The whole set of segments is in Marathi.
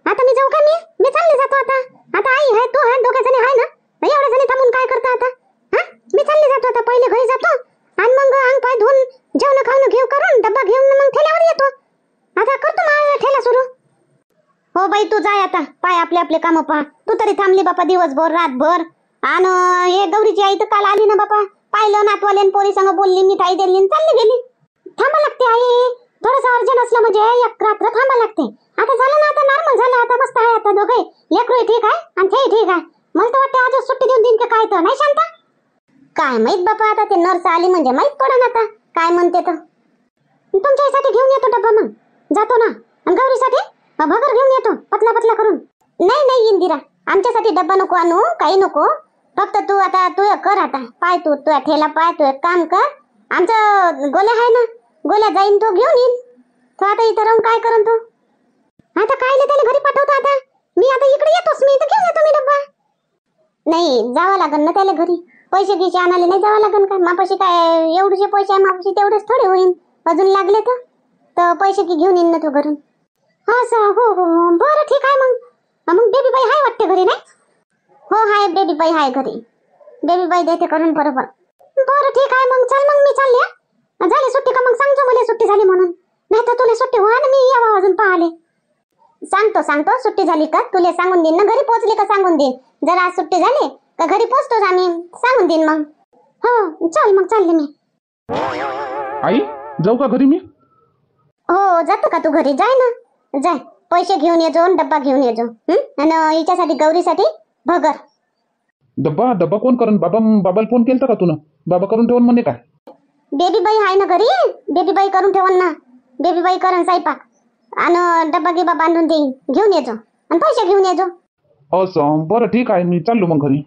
आता मी जाऊ का? मी चालले जातो आता. आता आई आहे, तू आहे, दोघे जणी आहे ना. एवढे जणी थांबून काय करता आता? हा, मी चालले जातो आता. पहिले घरी जातो आणि मग अंग पाय धुवून जेवण खाऊन घेऊ करून डब्बा घेऊन मग ठेल्यावर येतो. आता करतो माझा ठेला सुरू. हो बाई, तू जाय आता. पाय आपले आपले काम पहा. तू तरी थांबली बापा दिवसभर रातभर. आणि हे गौरीची आई तर काल आली ना बापा. पाहिलं नातवाले पोरी संग बोलली, मिठाई दिली, चालली गेली. थांबा लागते आई. थोडस अर्जंट असलं म्हणजे एक रात्र थांबा लागते. आता झालं ना, आता नॉर्मल झालं. आता मस्त आहे. आता दोघे लेकरू ठीक आहे आणि तेही ठीक आहे. मला तर वाटतं आज सुट्टी देऊन देईन का काय, तर नाही शांता? काय माहित बापा, आता ते नर्स आली म्हणजे माहित पडन आता काय म्हणते. तर तुमच्यासाठी घेऊन येतो डब्बा, मग जातो ना. आणि गौरीसाठी भगर घेऊन येतो पतला पतला करून. नाही नाही इंदिरा, आमच्यासाठी डब्बा नको आणू, काही नको. फक्त तू आता तू कर. आता पाय तू ठेला पाय. तू एक काम कर, आमचं गोल्या आहे ना, गोल्या जाईन तो घेऊन येईन. तो आता इथं राहून काय करन तू? आता काय त्याला घरी पाठवतो. आता मी आता इकडे येतोच, मी इथं घेऊन येतो मी डब्बा. नाही जावं लागन ना त्याला घरी. पैसे गिसे आणाले नाही जावं लागन का? मापाशी काय एवढेसे पैसे आहे, मापाशी तेवढेच थोडे होईन. अजून लागले तर पैसे की घेऊन येईन ना तू घरून. असं हो हो बरं ठीक आहे. मग बेबी बाई हाय वाटते घरी, नाही? हो हाय, बेबी बाई हाय घरी. बेबी बाई देते करून बरोबर. बरं ठीक आहे. मग चल, मग मी चालले. झाली सुट्टी का? मग सांगतो मला सुट्टी झाली म्हणून. नाही तर तुला सुट्टी व्हा ना, मी यावं अजून पाहिले. सांगतो सुट्टी झाली का तुला सांगून देईन ना. घरी पोहोचले का सांगून देईन. जर आज सुट्टी झाली का घरी पोहोचतोच आम्ही, सांगून देईन मग. हो चल, मग चालले मी. आई जाऊ का घरी मी? हो जातो का तू घरी? जाय ना, जाय. पैसे घेऊन येजो, डब्बा घेऊन येजो. आणि हिच्यासाठी गौरीसाठी भगर. डब्बा कोण करून? बाबाला फोन केलता का तुला? बाबा करून ठेवून म्हणे काय? बेबी बाई आहे ना घरी, बेबी बाई करून ठेवून ना. बेबी बाई करून स्वयंपाक आणि डब्बा गिबा बांधून देईन. घेऊन येजो आणि पैसे घेऊन येजो. असं बरं ठीक आहे, मी चाललो मग घरी.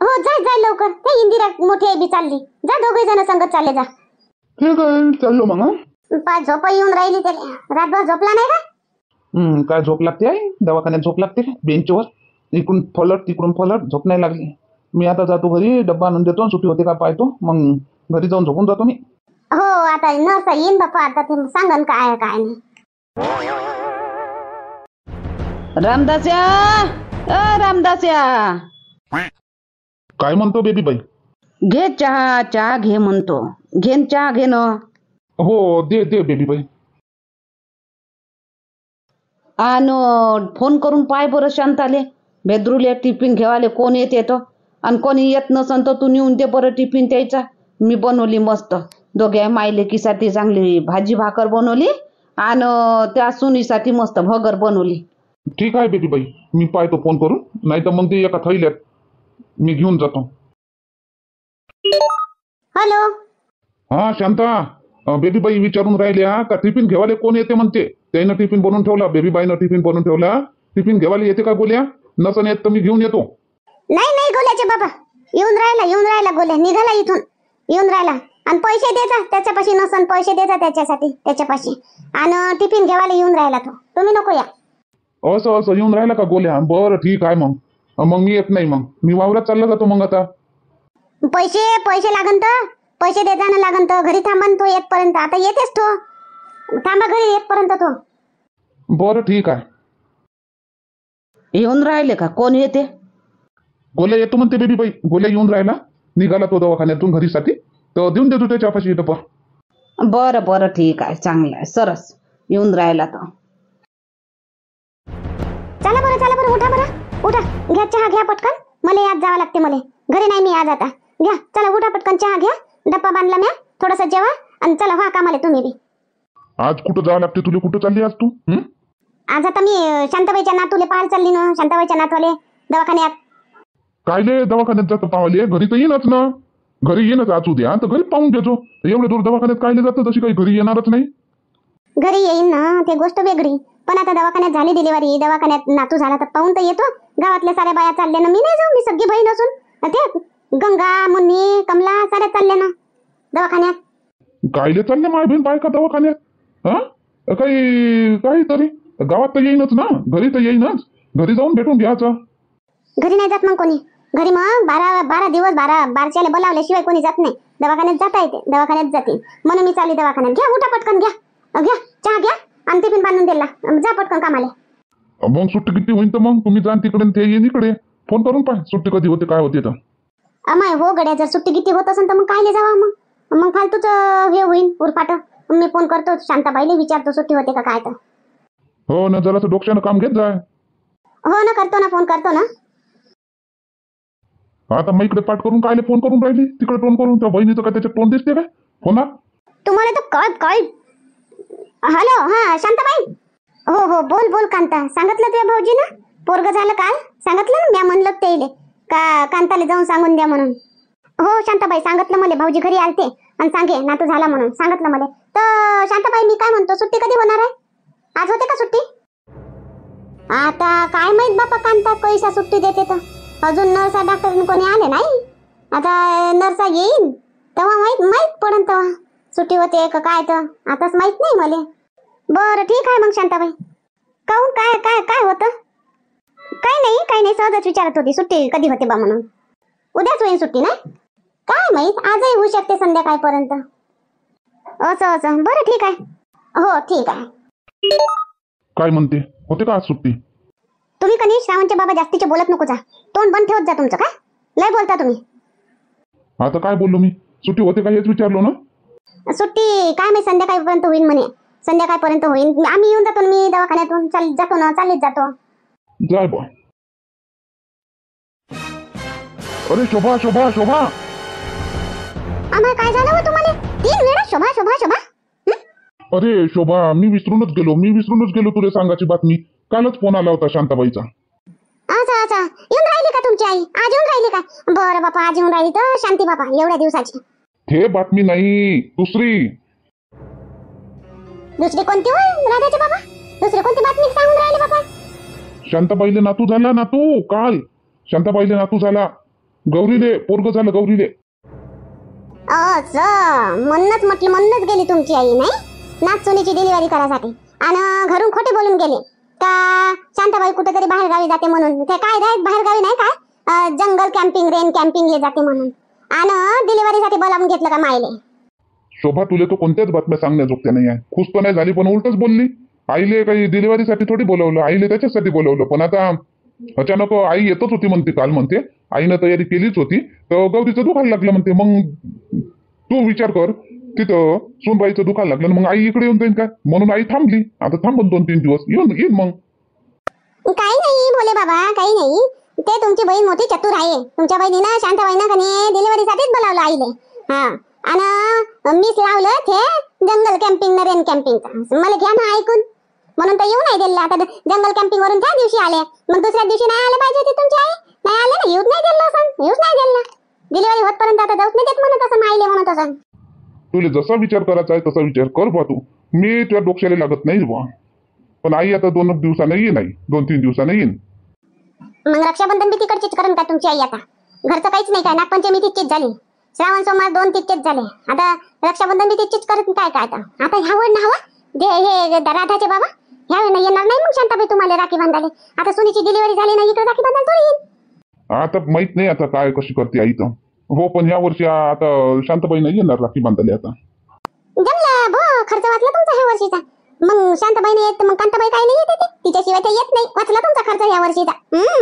हो जाय लवकर. ते इंदिरा मोठी आई बी चालली. जा दोघे जण संगत चालले जा. ठीक आहे चाललो मग. पाय झोप येऊन राहिली त्याला. रातभर झोपला नाही का? काय झोप लागते आई? दवाखान्यात झोप लागते बेंचवर. इकडून फलट तिकडून फलट, झोप नाही लागली. मी आता जातो घरी, डब्बा आणून देतो. सुट्टी होते का पाहतो, मग घरी जाऊन झोपून जातो मी. हो आता नर्स येईन बापा. आता ते सांगन काय काय नाही. रामदास्या, रामदास्या, काय म्हणतो बेबी बाई? घे चहा घे म्हणतो. घेन चहा घे ना. हो दे बेबी बाई. आणि फोन करून पाय बरं शांताले. बेदरूले टिफिन घेवाले कोण येते तो, आणि कोणी येत नसन तर तू नेऊन दे बरं टिफिन त्याचा. मी बनवली मस्त दोघ्या मायलेकीसाठी चांगली भाजी भाकर बनवली, आणि त्या सुनीसाठी मस्त भगर बनवली. ठीक आहे बेबी बाई, मी पाहतो फोन करून. नाही तर मग ते एका थैल्यात मी घेऊन जातो. हॅलो. हा शांता, बेबी बाई विचारून राहिल्या का टिफिन घेवाले कोण येते म्हणते. त्यानं टिफिन बनवून ठेवला, बेबी बाईनं टिफिन बनवून ठेवला. टिफिन घेवाले येते का गोल्या? नसन येत तर मी घेऊन येतो. नाही गोल्याचे बाबा येऊन राहिला गोल्या. निघाला इथून, येऊन राहिला. आणि पैसे देता त्याच्यापाशी. नसन पैसे देता त्याच्यासाठी त्याच्यापाशी. आणि टिफिन घेवायला येऊन राहिला तो. तुम्ही नको या. असं येऊन राहिला का गोल्या? बरं ठीक आहे. मग मी येत नाही. मग मी वावरात चालला जातो मग. आता पैसे लागन तर पैसे देताना लागन तर घरी थांबन तो येतपर्यंत. आता येतेच तो. थांबा घरी येतपर्यंत तो. बरं ठीक आहे. येऊन राहिले का? कोण येते? गोल्या येतो म्हणते बेबी बाई. गोल्या येऊन राहिला, निघाला तो दवाखान्यातून घरीसाठी. तर देऊन देतो त्याच्यापाशी डब्बा. बरं ठीक आहे, चांगलं आहे, सरस. येऊन राहिला तर. चला बरं उठा. घ्या चहा घ्या पटकन. मला आज जावं लागते. मला घरी नाही मी आज. आता घ्या चला उठा पटकन. चहा घ्या, डब्बा बांधला म्या. थोडस जेवा आणि चला व्हा कामाला तुम्ही बी. आज कुठं जावं लागते तुला? कुठं चालली आज तू? आज आता मी शांताबाईच्या नातूले पाहायला चालली ना. शांताबाईच्या नातवाले दवाखान्यात. कायले दवाखान्यात जातं पावले? घरी तर येईनच ना. घरी येईनच आज उद्या तर घरी पाहून घेतो. एवढे दूर दवाखान्यात कायले जातं? तशी काही घरी येणारच नाही. घरी येईन ना, ते गोष्ट वेगळी. पण आता दवाखान्यात झाली डिलिव्हरी. दवाखान्यात नातू झाला तर पाहून तर येतो. गावातल्या साऱ्या बाया चालल्या ना. मी नाही जाऊ. मी सगळी बहीण असून ते गंगा मुन्नी कमला साऱ्या चालल्या ना दवाखान्यात. कायले चालले माय बहीण बायका दवाखान्यात? काहीतरी गावात तर येईनच ना. घरी तर येईनच. घरी जाऊन भेटून घ्यायचं. घरी नाही जात मग कोणी. घरी मग 12 दिवस बारच्याला बोलावल्याशिवाय कोणी जात नाही. दवाखान्यात जाता येते. दवाखान्यात जाते म्हणून मी चालली दवाखान्यात. घ्या उठा पटकन. घ्या चहा घ्या आणि टिफिन बांधून दिला. जा पटकन कामाला. मग सुट्टी किती होईल तर मग तुम्ही जा तिकडे आणि ते येईन इकडे. फोन करून पाय सुट्टी कधी होते काय होते तर. अमाय हो गड्या, जर सुट्टी किती होत असेल तर मग कायले जावा मग फालतूच हे होईल उरफाट. मी फोन करतो शांताबाईला, विचारतो सुट्टी होते का काय तर. हो ना, जरासं डोक्यानं काम घेत जाय. हो ना, करतो ना, फोन करतो ना. आता मग इकडे पाठ करून कायले फोन करून राहिली, तिकडे फोन करून त्या बहिणीचं काय त्याच्यात तोंड दिसते काय फोनात? तुम्हाला तर काय काय. हॅलो, हा शांताबाई. हो हो, बोल बोल कांता. सांगितलं तुझ्या भाऊजीनं पोरग झालं काल? सांगितलं ना, म्या म्हणलं त्याले का कांताला जाऊन सांगून द्या म्हणून. हो शांताबाई, सांगितलं मला, भाऊजी घरी आलते आणि सांगे नातू झाला म्हणून सांगितलं मला. तर शांताबाई मी काय म्हणतो, सुट्टी कधी होणार आहे? आज होते का सुट्टी? आता काय माहित बापा, कांता कैसा सुट्टी देते तर. अजून नर्सा डॉक्टर कोणी आले नाही. आता नर्सा येईन तेव्हा माहित पडन तेव्हा सुट्टी होते का काय तर. आताच माहित नाही मला. बरं ठीक आहे मग शांताबाई. काहून काय काय काय होतं? काही नाही सहजच विचारत होती सुट्टी कधी होते बा म्हणून. उद्याच होईल सुट्टी ना? काय माहित, आजही होऊ शकते संध्याकाळपर्यंत. असं बरं ठीक आहे. हो ठीक आहे. काय म्हणते, होते का आज सुट्टी? तुम्ही कधी श्रावणचे बाबा जास्तीचे बोलत नको जा. तोंड बंद ठेवत जा तुमचं. काय लय बोलता तुम्ही. आता काय बोललो मी? सुट्टी होते का हेच विचारलो ना. सुट्टी काय माहित संध्याकाळपर्यंत होईल म्हणे. संध्याकाळपर्यंत होईल. आम्ही येऊन जातो, मी दवाखान्यातून जातो ना, चाललेच जातो. जाय बा. अरे शोभा शोभा शोभा. आम्हाला काय झालं हो तुम्हाला? 3 वेळा शोभा शोभा शोभा. अरे शोभा, मी विसरूनच गेलो तुला सांगायची बातमी. कालच फोन आला होता शांताबाईचा. अच्छा येऊन राहिली का तुमची आई? आज येऊन राहिली का? बरं बापा, आज येऊन राहिली तर शांती बापा एवढ्या दिवसाची. हे बातमी नाही, दुसरी कोणती होय राधाचे बाबा? दुसरी कोणती बातमी सांगून राहिले बाबा? शांताबाईले नातू झाला. नातू काल शांताबाईले नातू झाला. गौरीले पोरग झालं, गौरीले. असं म्हणूनच गेली तुमची आई नाही नात सोनीची डिलिव्हरी करायसाठी. आणि घरून खोटे बोलून गेले का शांताबाई कुठेतरी बाहेर गावी जाते म्हणून. ते काय बाहेर गावी नाही काय, जंगल कॅम्पिंग, रेन कॅम्पिंग जाते म्हणून. आणि डिलिव्हरीसाठी बोलावून घेतलं का मायले? शोभा, तुला तो कोणत्याच बातम्या सांगण्याजोगत्या नाही आहे. खुश तर नाही झाली पण उलटच बोलली. आईले काही डिलिव्हरीसाठी थोडी बोलवलं, आईले त्याच्यासाठी बोलवलं. पण आता अचानक आई येतच होती म्हणते, काल म्हणते आईनं तयारी केलीच होती तर गौरीचं दुखायला लागलं म्हणते. मग तू विचार कर, तिथं सोनबाईचं दुखायला लागलं मग आई इकडे येऊन जाईन काय, म्हणून आई थांबली. आता थांबून 2-3 दिवस येईन मग. काही नाही भोले बाबा, काही नाही. ते तुमची बहीण मोठी चतुर आहे. तुमच्या बहिणीनं शांताबाईनं कधी डिलिव्हरीसाठीच बोलावलं आईले. हा, आणि मीच लावलं ते जंगल कॅम्पिंग न रेन कॅम्पिंग. मला घ्या ना ऐकून, म्हणून तर येऊ नाही दिलं. आता जंगल कॅम्पिंग वरून त्या दिवशी आले, मग दुसऱ्या दिवशी नाही आले पाहिजे होती तुमची आई. नाही आले ना, येऊच नाही दिलं. डिलिव्हरी होतपर्यंत आता जाऊच नाही देत म्हणत असं माईले म्हणत असं. तुला जसा विचार करायचा आहे तसा विचार कर बा तू. मी तुझ्या डोक्याला लागत नाही बा. पण आई आता 2 दिवसानं येईन, नाही 2-3 दिवसानं येईन. मग रक्षाबंधन बी तिकडचीच करून का तुमची आई? आता घरचं काहीच नाही काय? नागपंचमी तिचीच झाली, श्रावण सोमवार 2 तिचेच झाले. आता रक्षाबंधन बी तिचीच करत काय काय? आता ह्यावर ना हवा हे राधाचे बाबा ह्यावेळी नाही येणार नाही मग शांताबाई तुम्हाला राखी बांधाले. आता सुनीची डिलिव्हरी झाली ना, इकडे राखी बांधायला थोडी येईल. आता माहित नाही आता काय कशी करते आई तर. हो, पण या वर्षी आता शांताबाई नाही येणार राखी बांधायला. आता जमला भो, खर्च वाचला तुमचा ह्या वर्षीचा. मग शांताबाईने येत मग कांताबाई काही नाही येते, तिच्याशिवाय ते येत नाही. वाचला तुमचा खर्च ह्या वर्षीचा.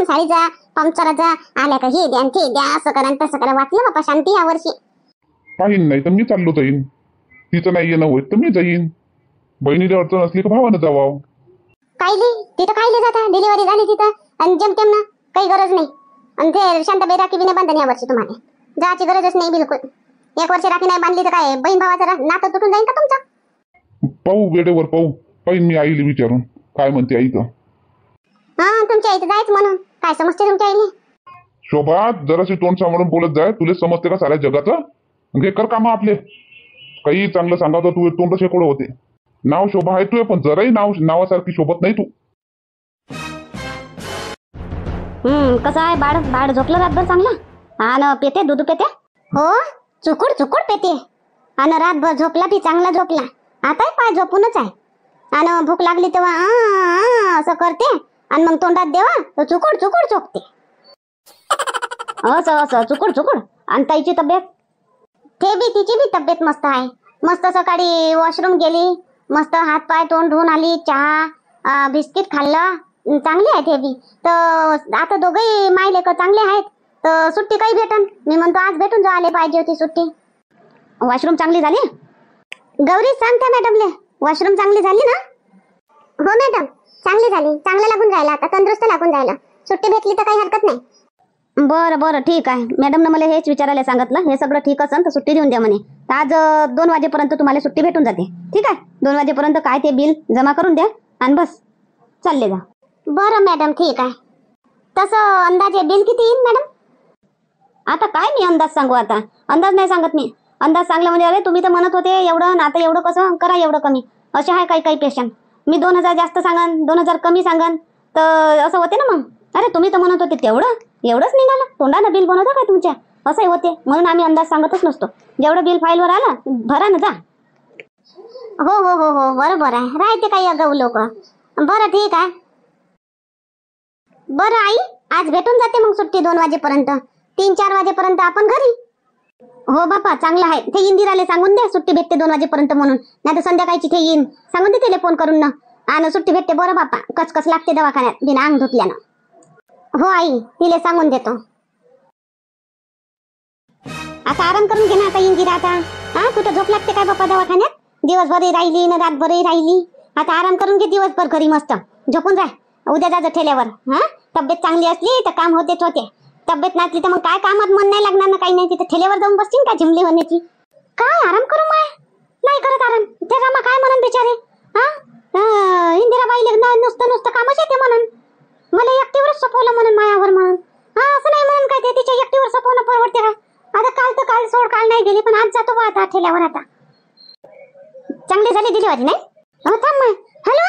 साडीचा, पंक्चराचा, आल्या का हे द्या ते द्या, असं करा तसं करा. वाचलं बापा शांती ह्या वर्षी. पाहिन नाही तर मी चाललो जाईन. तिचं नाही येणं होत तर मी जाईन. बहिणीला अडचण असली का भावानं जावावं. कायले तिथं कायले जाता? डिलिव्हरी झाली तिथं आणि जमतेम ना, काही गरज नाही. आणि ते शांताबाई राखी बी नाही बांधली या वर्षी. तुम्हाला जायची गरजच नाही बिलकुल. 1 वर्ष राखी नाही बांधली तर काय बहीण भावाचं नातं तुटून जाईल का तुमचं? पाहू वेळेवर पाहू. पाहिन मी आईला विचारून काय म्हणते आई तर. हा, तुमच्या इथं जायचं म्हणून काय समजते तुमच्या आईने? शोभा, जराशी तोंड सांभाळून बोलत जाय. तुला समजते का साऱ्या जगाचं? घे कर काम आपले. काही चांगलं सांगावं तू तोंड शेकोडं होते. नाव शोभा आहे तू, पण जराही नावासारखी शोभत नाही तू. कसं आहे बाळ झोपलं रातभर चांगला आणि पेते दूध पेते? हो, चुकुड पेते. आणि रातभर झोपला बी चांगला झोपला. आता पाय झोपूनच आहे. आणि भूक लागली तेव्हा असं करते आणि मग तोंडात देवा तर चुकुड झोपते. असं चुकुड. आणि ताईची तब्येत? तिची बी तब्येत मस्त आहे. मस्त सकाळी वॉशरूम गेली, मस्त हात पाय तोंड धुवून आली, चहा बिस्किट खाल्लं चांगले आहेत हे बी. तर आता दोघंही मायले का चांगले आहेत, तर सुट्टी काही भेटन. मी म्हणतो आज भेटून जायला पाहिजे होती सुट्टी. वॉशरूम चांगली झाली? गौरी सांगते मॅडमले, वॉशरूम चांगली झाली ना? हो मॅडम, चांगली झाली. चांगलं लागून राहिलं, आता तंदुरुस्त लागून राहिलं. सुट्टी भेटली तर काही हरकत नाही. बरं बरं ठीक आहे. मॅडमनं मला हेच विचारायला सांगितलं, हे सगळं ठीक असेल तर सुट्टी देऊन द्या म्हणे. तर आज 2 वाजेपर्यंत तुम्हाला सुट्टी भेटून जाते. ठीक आहे, 2 वाजेपर्यंत काय ते बिल जमा करून द्या आणि बस चालले जा. बरं मॅडम, ठीक आहे. तसं अंदाजे बिल किती येईल मॅडम? आता काय मी अंदाज सांगू? आता अंदाज नाही सांगत मी. अंदाज सांगला म्हणजे अरे तुम्ही तर म्हणत होते एवढं, आता एवढं कसं करा, एवढं कमी. असे आहे काही काही पेशंट. मी 2000 जास्त सांगन, 2000 कमी सांगन, तर असं होते ना मग. अरे तुम्ही तर म्हणत होते तेवढं, एवढंच निघालं. तोंडानं बिल बनवता काय तुमच्या? असंही होते, म्हणून आम्ही अंदाज सांगतच नसतो. जेवढं बिल फाईलवर आलं भरा ना जा. हो हो हो हो, बरोबर आहे. राहते काही अगाऊ लोक. बरं ठीक आहे. बरं आई, आज भेटून जाते मग सुट्टी 2 वाजेपर्यंत. 3-4 वाजेपर्यंत आपण घरी. हो बापा, चांगलं आहे. ते इंदिराले सांगून दे सुट्टी भेटते 2 वाजेपर्यंत म्हणून. नाही तर संध्याकाळची ते येईन. सांगून दे तिला फोन करून ना, आणि सुट्टी भेटते. बरं बापा, कचकच लागते दवाखान्यात बिना अंग धुतल्यानं. हो आई, तिला सांगून देतो. आता आराम करून घे ना आता इंदिरा. आता कुठं झोप लागते काय बापा दवाखान्यात? दिवसभरही राहिली ना रातभरही राहिली. आता आराम करून घे दिवसभर घरी मस्त झोपून राह. उद्या जायचं ठेल्यावर. तब्येत चांगली असली तर काम होतेच होते. तब्येत नसली तर मग काय कामात मन नाही लागणार ना, काही नाही. तिथे ठेल्यावर जाऊन बसतील का झिमली होण्याची? काय आराम करू माय? नाही करत आराम. ते रामा काय म्हणून बिचारे, इंदिराबाईले नुसतं कामच येते म्हणून. मला एकटीवरच सोपवलं म्हणून, मायावर म्हणून. असं नाही म्हणून काय, ते तिच्या एकटीवर सोपवणं परवडते का? आता काल तर काल सोड, काल नाही गेली, पण आज जातो बा आता ठेल्यावर. आता चांगली झाली डिलिव्हरी नाही? हो थांब माय. हॅलो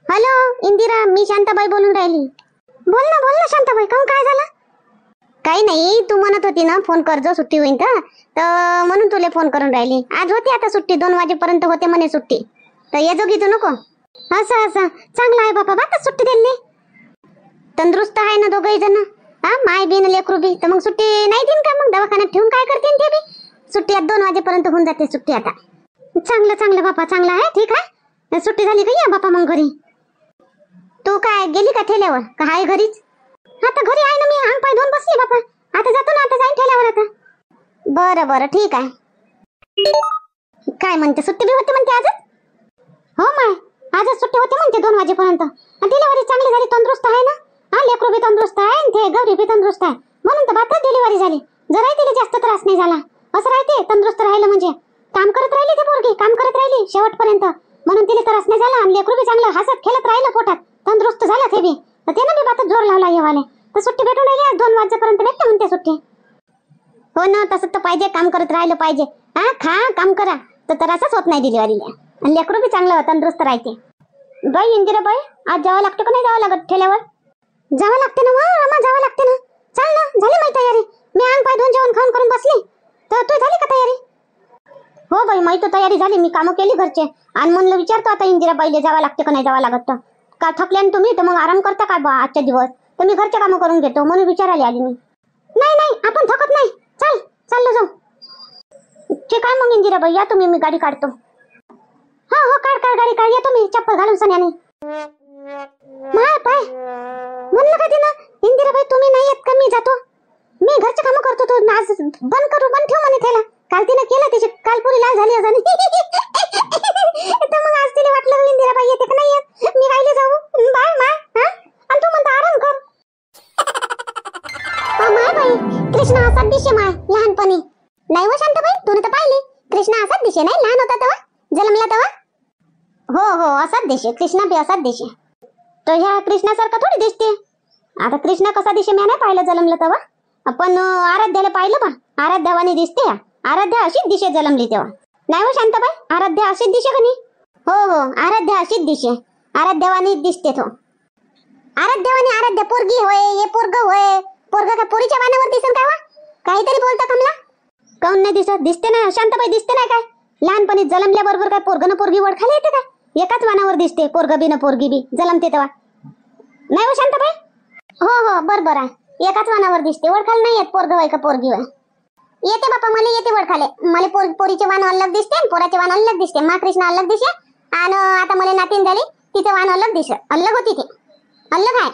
हॅलो इंदिरा, मी शांताबाई बोलून राहिली. बोल ना शांताबाई, काहून काय झालं? काही नाही, तू म्हणत होती ना फोन करजो सुट्टी होईन तर म्हणून तुला फोन करून राहिली. आज होती आता सुट्टी, 2 वाजेपर्यंत होते म्हणे सुट्टी. तर ये जो घेतो नको. असं चांगलं आहे बापा, बात सुट्टी दिली. तंदुरुस्त आहे ना दोघही जण, माय बी ना लेकरू बी. तर मग सुट्टी नाही देईन का? मग दवाखान्यात ठेवून काय करते ते बी? सुट्टी आज 2 वाजेपर्यंत होऊन जाते सुट्टी आता. चांगलं बापा, चांगलं आहे. ठीक आहे, सुट्टी झाली का या बापा मग घरी. तू काय गेली का ठेल्यावर का आहे घरीच? आता घरी आहे ना मी, अंग पाय धुवून बसली बापा. आता जातो ना, आता जाईन ठेल्यावर आता. बरं ठीक आहे. काय म्हणते, सुट्टी बी होते म्हणते आजच? हो माय, आजच सुट्टी होते म्हणते 2 वाजेपर्यंत. डिलिव्हरी चांगली झाली, तंदुरुस्त आहे ना. लेकरू बी तंदुरुस्त आहे, ते गौरी बी तंदुरुस्त आहे, म्हणून तर बातच डिलिव्हरी झाली. जराही तिला जास्त त्रास नाही झाला. असं राहते तंदुरुस्त राहिलं म्हणजे. काम करत राहिली ते पोरगी, काम करत राहिली शेवटपर्यंत, म्हणून तिला त्रास नाही झाला. आणि लेकरू बी चांगलं हसत खेळत राहिलं पोटात, तंदुरुस्त झालं ते बी. तर त्यानं बी बातच जोर लावला येवाले. तर सुट्टी भेटून राहिली आज 2 वाजेपर्यंत भेटते म्हणते सुट्टी. हो ना, तसं तर पाहिजे, काम करत राहिलं पाहिजे. खा काम करा तर त्रासच होत नाही डिलिव्हरीला. आणि लेकरू बी चांगलं तंदुरुस्त राहते. बाई इंदिराबाई, आज जावं लागतं का नाही जावं लागत ठेल्यावर? जावं लागते ना आम्हा, जावं लागते ना. चाल ना, झाली माही तयारी. मी अंग पाय धुवून जेवण खाऊन करून बसली. तर तू झाली का तयारी? हो बाई, माही तर तयारी झाली. मी कामं केली घरचे, आणि म्हणलं विचारतो आता इंदिराबाईला जावं लागते का नाही जावं लागत. तर का थकल्यान तुम्ही तर मग आराम करता का बा आजच्या दिवस? तर मी घरचे कामं करून घेतो म्हणून विचारायला आली मी. नाही आपण थकत नाही. चाललो जाऊ. ठीक आहे मग इंदिराबाई, या तुम्ही, मी गाडी काढतो. हो काढ गाडी काढ, येतो मी चप्पल घालून सन्याने. माय पाय म्हणलं का तिनं, इंदिराबाई तुम्ही नाही येत का? मी जातो, मी घरचे कामं करतो. तो आज बंद ठेव म्हणे त्याला. काल तिनं केलं, त्याची काल पुरी लाल झाली अजून. तर मग आज तिला वाटलं इंदिराबाई येते का नाही येत, मी राहिले जाऊ. बाय माय, आणि तू म्हणता आराम कर. माय बाई, कृष्णा असाच दिसे माय लहानपणी. नाही हो शांताबाई, तू तर पाहिली कृष्णा असाच दिसे नाही लहान होता तेव्हा, जन्मला तेव्हा. हो असाच दिसे, कृष्णा बी असाच दिसे. तर ह्या कृष्णासारखा थोडी दिसते. आता कृष्णा कसा दिसे मी नाही पाहिलं जन्मलं तेव्हा. आपण आराध्याला पाहिलं बा, आराध्यावानी दिसते. आराध्या अशीच दिशे जन्मली तेव्हा. नाही हो शांताबाई, आराध्या अशीच दिशे का नाही? हो आराध्या अशीच दिशे, आराध्यावानी दिसते तो. आराध्या पोरगी होय, हे पोरग होय. पोरग का पोरीच्या वानावर दिसन का? काहीतरी बोलता कमला. काऊन नाही दिसत? दिसते ना शांताबाई, दिसते नाही काय? लहानपणी जन्मल्याबरोबर काय पोरग न पोरगी ओळखायला येते का? एकाच वानावर दिसते, पोरग बी न पोरगी बी जन्मते तेव्हा. नाही हो शांताबाई? हो बरोबर आहे, एकाच वानावर दिसते, ओळखायला नाही येत पोरग होय का पोरगी होय. येते बापा, मला येते ओळखाले. मला पोरीचे वाण अलग दिसते, पोराचे वाण अलग दिसते. मा कृष्ण अलग दिसे, आणि आता मला नातीन झाली, तिचे वाण अलग दिसे, अलग होती ती. अल्लग आहे.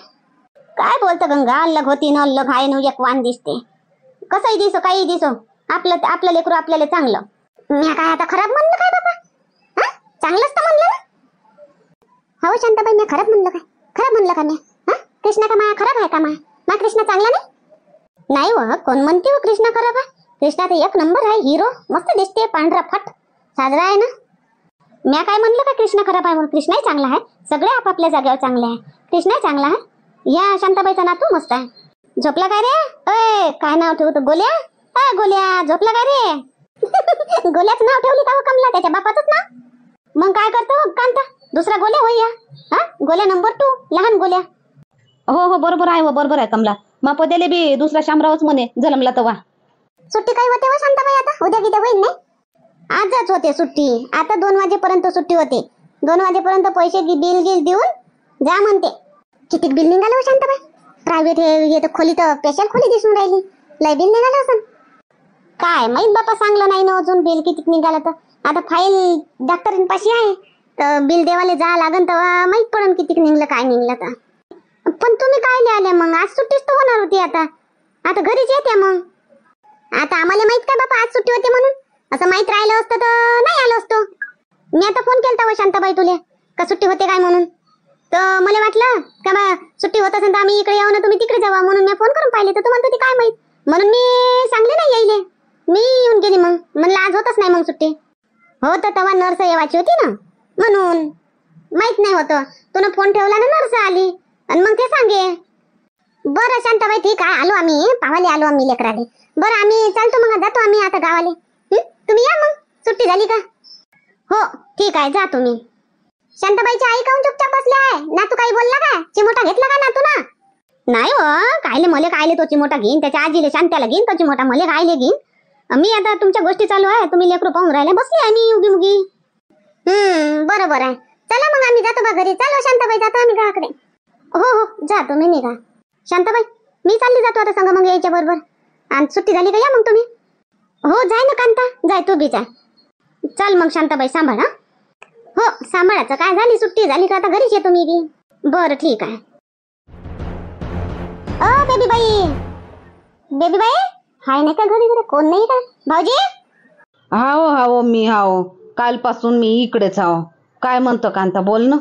काय बोलतं गंगा, अल्लग होती ना अल्लग आहे ना, एक वाण दिसते. कसंही दिसो काही दिसो, आपलं लेकरू आपल्याला चांगलं. मी काय आता खराब म्हणलं काय बाबा? हा, चांगलंच तर म्हणलं ना. हो शांताबाई, मी खराब म्हणलं काय? खराब म्हणलं का मी? हा, कृष्णा का माया खराब आहे का? मा कृष्णा चांगला नाही? नाही हो, कोण म्हणते हो कृष्णा खराब आहे? कृष्णा तर एक नंबर आहे, हिरो. मस्त दिसते, पांढरा फट साजरा आहे ना. मी काय म्हणलं का कृष्णा खराब आहे म्हणून? कृष्णाही चांगला आहे, सगळे आपापल्या जागेवर चांगले आहे. कृष्णाही चांगला आहे. या शांताबाईचा नातू मस्त आहे. झोपला काय रे? अय, काय नाव ठेवतो? गोल्या. अय गोल्या, झोपला काय रे? गोल्याच नाव ठेवली का हो कमला? त्याच्या बापाचंच नाव. मग काय करतो कांता? दुसरा गोल्या होई या. हा, गोल्या नंबर 2, लहान गोल्या. हो बरोबर आहे, बरोबर आहे कमला. मा पद्याले बी दुसरा शामरावच म्हणे जलमला तवा. सुट्टी काय होते व शांताबाई? आता उद्या किती होईल नाही? आजच होते सुट्टी. आता 2 वाजेपर्यंत सुट्टी होते. 2 वाजेपर्यंत पैसे बिल देऊन जा म्हणते. किती बिल निघालं हो शांताबाई? प्रायव्हेट हे तर खोली तर स्पेशल खोली दिसून राहिली. लय बिल निघालं असं. काय माहित बापा, सांगलं नाही ना अजून बिल किती निघालं तर. आता फाईल डॉक्टरांपाशी आहे, तर बिल देवाले जा लागन तेव्हा माहित पडन किती निघलं काय निघलं तर. पण तुम्ही काय आले मग? आज सुट्टीच तर होणार होती. आता घरीच येते मग. आता आम्हाला माहित काय बापा आज सुट्टी होती म्हणून? असं माहित राहिलं असतं तर नाही आलो असतो. मी आता फोन केलता व शांताबाई तुले का सुट्टी होते काय म्हणून, तर मला वाटलं का बा सुट्टी होत असेल तर आम्ही इकडे येऊ ना तुम्ही तिकडे जावा, म्हणून मी फोन करून पाहिले तर तू म्हणत होती काय माहित, म्हणून मी सांगले नाही यायले. मी येऊन गेली मग. म्हणलं आज होतच नाही मग सुट्टी. हो तर तेव्हा नर्स येवायची होती ना, म्हणून माहित नाही होतं. तुला फोन ठेवला ना, नर्स आली आणि मग ते सांगे. बरं शांताबाई ठीक आहे, आलो आम्ही पावाले, आलो आम्ही लेकराले. बरं आम्ही चालतो मग, जातो आम्ही आता गावाले. तुम्ही या मग, सुट्टी झाली का? हो ठीक आहे, जा तुम्ही. शांताबाईची आई काऊन चुपचाप बसली आहे? नातू काही बोलला का? चिमोटा घेतला का नातू ना? नाही हो, कायले मले कायले तो चिमोटा घेईन? त्याच्या आजीले शांत्याला घेईन तो चिमोटा, मले कायले घेईन? मी आता तुमच्या गोष्टी चालू आहे, तुम्ही लेकरू पाहून राहिले, बसली आहे मी उगी मुगी. बरोबर आहे. चला मग आम्ही जातो बा घरी. चालो शांताबाई, जातो आम्ही गावाकडे. हो जा तुम्ही निघा. शांताबाई मी चालली जातो आता संग मग यायच्या बरोबर. आणि सुट्टी झाली का या मग तुम्ही. हो जाय ना कांता, जाय तू बी जाय. चल मग शांताबाई सांभाळ. हो सांभाळायचं काय, झाली सुट्टी झाली का आता घरीच येतो मी बी. बरं ठीक आहे. बेबी बाई हाय नाही का घरी? कोण नाही का भाऊजी? हाव मी हाव, कालपासून मी इकडेच हाव. काय म्हणतो कांता, बोल ना.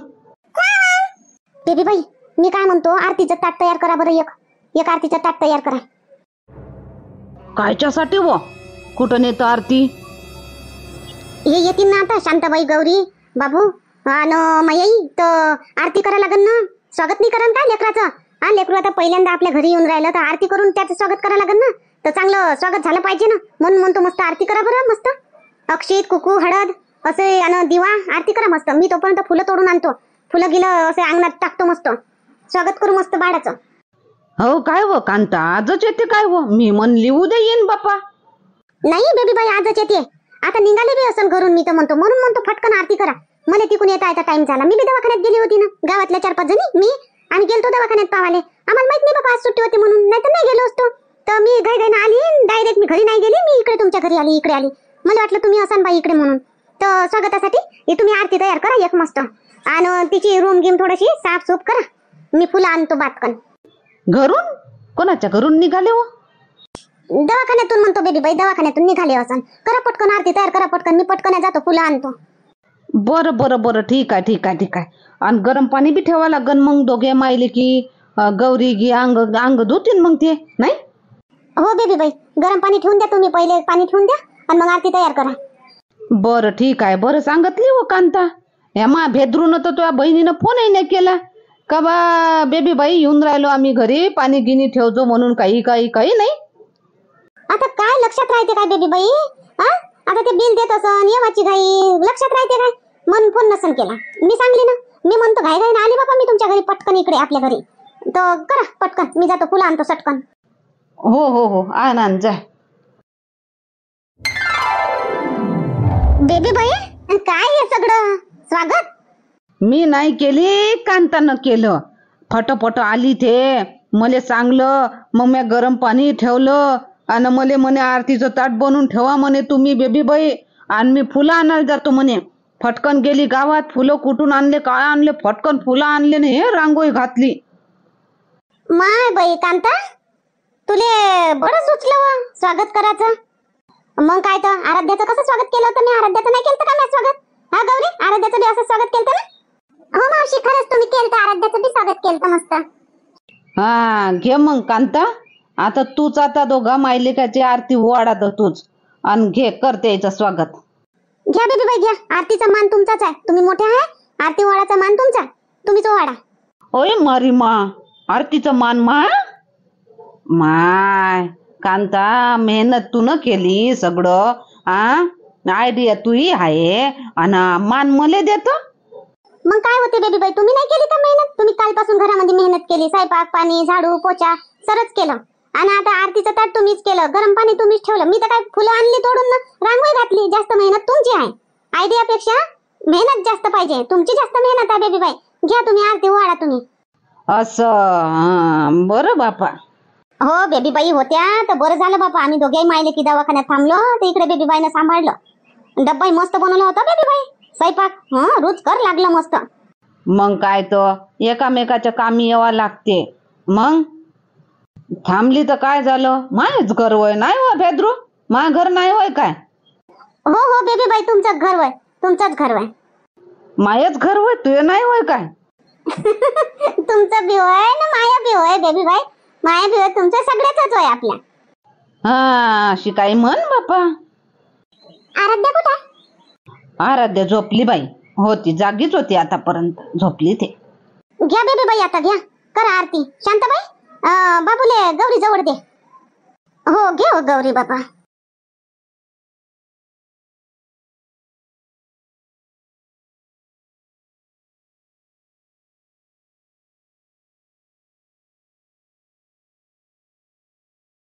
बेबी बाई मी काय म्हणतो, आरतीचं ताट तयार करा बरं. एक आरतीचं ताट तयार करा. कायच्यासाठी व कुठं नेतो आरती? हे येतील ना आता शांताबाई, गौरी, बाबू आणि माई, तर आरती करा लागन ना. स्वागत नाही करा का लेकराचं? हा, लेकरू आता पहिल्यांदा आपल्या घरी येऊन राहिलं तर आरती करून त्याचं स्वागत करा लागन ना. तर चांगलं स्वागत झालं पाहिजे ना, म्हणून म्हणतो मस्त आरती करा बरं. मस्त अक्षित, कुकू, हळद असे आणि दिवा, आरती करा मस्त. मी तोपर्यंत फुलं तोडून आणतो. फुलं गिलं असे अंगणात टाकतो, मस्त स्वागत करू मस्त बाळाचं. हो काय व कांता, आजच येते काय व? मी म्हणली उद्या येईन बापा. नाही बेबी बाई आजच येते. आता निघाले बी असेल घरून, मी तर म्हणून म्हणतो फटकन आरती करा. मला तिकून येता टाइम झाला. मी बी दवाखान्यात गेली होती ना, गावातल्या 4-5 जणी आम्ही गेलतो दवाखान्यात पावाले. आम्हाला माहित नाही बाबा आज सुट्टी होती म्हणून, नाही तर नाही गेलो असतो. तर मी घाईघाईनं आली, डायरेक्ट मी घरी नाही गेली, मी इकडे तुमच्या घरी आली. इकडे आली, मला वाटलं तुम्ही असाल बाई इकडे म्हणून. तर स्वागतासाठी तुम्ही आरती तयार करा एक मस्त, आणि तिची रूम गिम थोडीशी साफसूफ करा. मी फुलं आणतो बातकन. घरून? कोणाच्या घरून निघाले हो? दवाखान्यातून म्हणतो बेबी बाई, दवाखान्यातून निघाले असन. करा पटकन आरती तयार करा पटकन. मी पटकन जातो, फुलं आणतो. बरं ठीक आहे. आणि गरम पाणी बी ठेवा लागन मग, दोघे मायले की गौरी गी अंग धुतीन मग ते नाही. हो बेबी बाई, गरम पाणी ठेवून द्या तुम्ही, पहिले पाणी ठेवून द्या आणि मग आरती तयार करा. बरं ठीक आहे. बरं सांगितली हो कांता. या मा भेद्रून तर तुझ्या बहिणीनं फोनही नाही केला का बा बेबी बाई येऊन राहिलो आम्ही घरी, पाणी गिनी ठेवतो म्हणून. काही नाही. आता काय लक्षात राहते काय बेबी बाई? आता ते बिल देत असन, येवाची घाई लक्षात राहते काय? म्हणून फोन नसन केला. मी सांगली ना, मी म्हणतो घाईघाईनं आली बाबा मी तुमच्या घरी पटकन, इकडे आपल्या घरी. तर करा पटकन, मी जातो फुलं आणतो सटकन. हो आण जा. बेबी बाई काय हे सगळं स्वागत? मी नाही केली, कांतानं केलं. फटफट आली ते, मले सांगलं, मग मी गरम पाणी ठेवलं आणि मले म्हणे आरतीचं ताट बनवून ठेवा म्हणे तुम्ही बेबी बाई, आणि मी फुलं आणायला जातो म्हणे. फटकन गेली गावात, फुलं कुठून आणले काय आणले, फटकन फुलं आणले ने हे रांगोळी घातली. माय बाई कांता, तुले बरं सुचलं व स्वागत करायचं. मग काय तर आराध्याचं कसं स्वागत केलं होतं मी? आराध्याचं नाही केलं का मी स्वागत? हा गौरी, आराध्याचं बी असं स्वागत केलं ना? हो मावशी, खरंच तुम्ही केलं, आराध्याचं बी स्वागत केलं मस्त. हा घे मग कांता, आता तूच आता दोघा मायलेकाची आरती वाढा तूच, आणि घे कर त्याचं स्वागत. घ्या बेबी बाई घ्या, आरतीचा मान तुमचाच आहे, तुम्ही मोठे आहे, आरती वाढाचा मान तुमचा, तुम्हीच वाढा. ओय मारी मा, आरतीचं मान माय कांता, मेहनत तू न केली सगळं, आयडिया तूही आहे आणि मान मले देतो. मग काय होते बेबी बाई, तुम्ही नाही केली का मेहनत? तुम्ही कालपासून घरामध्ये मेहनत केली, स्वयंपाक पाणी झाडू पोचा सरच केलं, आणि आता आरतीचं ताट तुम्हीच केलं, गरम पाणी तुम्हीच ठेवलं. मी तर काय फुलं आणली तोडून ना रांगोळी घातली. जास्त मेहनत तुमची आहे, आयडियापेक्षा मेहनत जास्त पाहिजे, तुमची जास्त मेहनत आहे बेबी बाई. घ्या तुम्ही आरती वाढा तुम्ही. असं बरं बापा. हो बेबी बाई होत्या तर बरं झालं बापा, आम्ही दोघेही मायले की दवाखान्यात थांबलो तर इकडे बेबी बाईनं सांभाळलं. डब्बाही मस्त बनवला होता बेबी बाई, स्वयंपाक रुचकर लागलं मस्त. मग काय तर एकामेकाच्या कामी यावं लागते. मग थांबली तर काय झालं, मायच घर वय नाही हो भेद्रू, मा घर नाही होय काय? हो हो बेबी बाई, तुमचं घर वय, तुमचंच घर वय. मायच घर वय, तुझे नाही होय काय? तुमचं बी होय ना माया बी होय बेबी बाई, माया बी होय, तुमचं सगळ्याच होय आपल्या. हा शिकाई म्हण बापा. आराध्या कुठे? आराध्या झोपली बाई, होती जागीच होती आतापर्यंत, झोपली ते. घ्या बेबी बाई आता घ्या, करा आरती. शांताबाई बाबूले गौरी जवळ दे. हो घे हो गौरी बाबा.